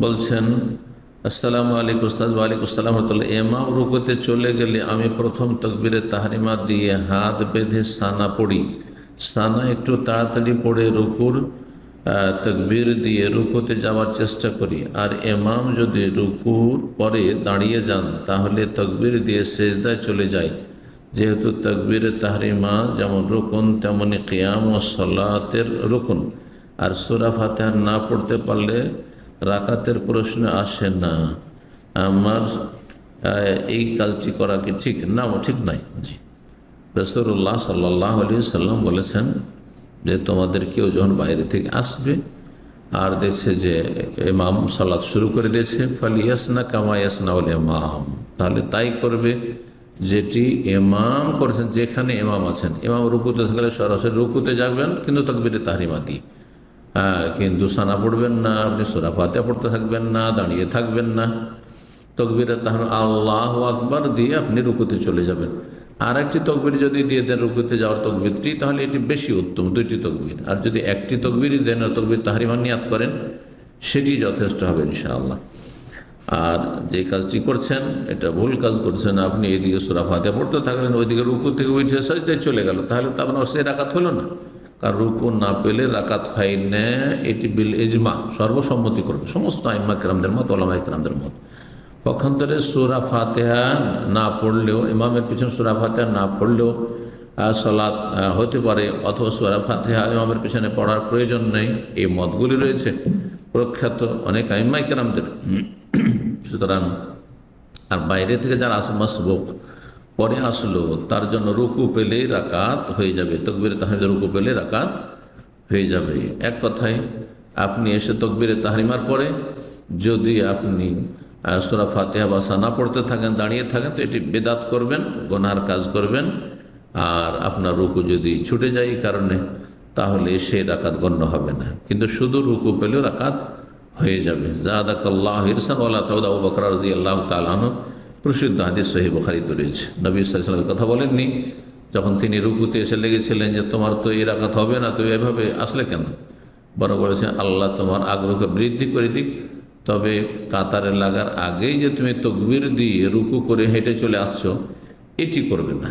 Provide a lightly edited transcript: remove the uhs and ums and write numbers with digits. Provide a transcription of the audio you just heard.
বলছেন আসসালামু আলাইকুম উস্তাদ। ওয়ালাইকুম আসসালাম রহমতুল্লাহ। ইমাম রুকুতে চলে গেলে আমি প্রথম তাকবীরে তাহরিমা দিয়ে হাত বেঁধে সানা পড়ি। সানা একটু তাড়াতাড়ি পড়ে রুকুর তাকবীর দিয়ে রুকুতে যাওয়ার চেষ্টা করি। আর ইমাম যদি রুকুর পরে দাঁড়িয়ে যান তাহলে তাকবীর দিয়ে সেজদায় চলে যায়। যেহেতু তাকবীরে তাহরিমা যেমন রুকুন তেমনি কিয়াম ও সালাতের রুকুন। আর সূরা ফাতিহা না পড়তে পারলে রাকাতের প্রশ্ন আসে না। আমার এই কাজটি করা কি ঠিক? না, ও ঠিক নাই। জি, রাসূলুল্লাহ সাল্লাল্লাহু আলাইহি সাল্লাম বলেছেন যে তোমাদের কেউ যখন বাইরে থেকে আসবে আর দেখছে যে ইমাম সালাত শুরু করে দিয়েছে, ফালিয়াসনা কামা ইয়াসনাউল ইমাম, তাহলে তাই করবে যেটি ইমাম করেছেন। যেখানে ইমাম আছেন, ইমাম রুকুতে থাকলে সরাসরি রুকুতে যাবেন, কিন্তু তাকবীরে তাহরিমা দিয়ে। কিন্তু সানা পড়বেন না, আপনি সূরা ফাতিহা পড়তে থাকবেন না, দাঁড়িয়ে থাকবেন না। তাকবীরে তাহরিমা আল্লাহু আকবার দিয়ে আপনি রুকুতে চলে যাবেন। আর একটি তকবীর যদি দিয়ে দেন রুকুতে যাওয়ার তকবীরটি, তাহলে এটি বেশি উত্তম, দুইটি তকবীর। আর যদি একটি তকবীরই দেন আর তকবীর তাহরিমা নিয়াত করেন, সেটি যথেষ্ট হবে ইনশাআল্লাহ। আর যে কাজটি করছেন এটা ভুল কাজ করছেন। আপনি এইদিকে সূরা ফাতিহা পড়তে থাকলেন, ওইদিকে রুকু থেকে উঠে সাজদায় চলে গেল, তাহলে তো আপনার সে রাকাত হলো না। কারণ রুকু না পেলে রাকাত হয় না, এটি বিল ইজমা, সর্বসম্মতি করবে সমস্ত আইম্মা কেরামদের মত, ওলামা কেরামদের মত। পক্ষান্তরে সূরা ফাতিহা না পড়লেও, ইমামের পিছনে সূরা ফাতিহা না পড়লেও সালাত হতে পারে, অথবা সূরা ফাতিহা ইমামের পিছনে পড়ার প্রয়োজন নেই, এই মতগুলি রয়েছে প্রখ্যাত অনেক আইম্মা কেরামদের। সুতরাং আর বাইরে থেকে যারা মাসবুক পরে আসলো, তার জন্য রুকু পেলেই রাকাত হয়ে যাবে, তাকবীরে তাহরিমা রুকু পেলে রাকাত হয়ে যাবে। এক কথায় আপনি এসে তাকবীরে তাহরিমার পরে যদি আপনি সূরা ফাতিহা বা সানা পড়তে থাকেন, দাঁড়িয়ে থাকেন, তো এটি বেদাত করবেন, গুনাহর কাজ করবেন। আর আপনার রুকু যদি ছুটে যায় এই কারণে, তাহলে সে রাকাত গণ্য হবে না। কিন্তু শুধু রুকু পেলেও রাকাত হয়ে যাবে। জাদাকাল্লাহু ইরসান ওয়ালা তাউদ। আবু বকর রাদিয়াল্লাহু তাআলা আনহু প্রসিদ্ধ হাদিস সহিহ বুখারীতে রয়েছে। নবী সাল্লাল্লাহু আলাইহি ওয়াসাল্লাম কথা বলেননি যখন তিনি রুকুতে এসে লেগেছিলেন যে তোমার তো এই রাকাত হবে না, তো এভাবে আসলে কেন? বরং বলেছেন আল্লাহ তোমার আগ্রহকে বৃদ্ধি করে দিক, তবে কাতারে লাগার আগেই যে তুমি তাকবীর দিয়ে রুকু করে হেঁটে চলে আসছো, এটি করবে না।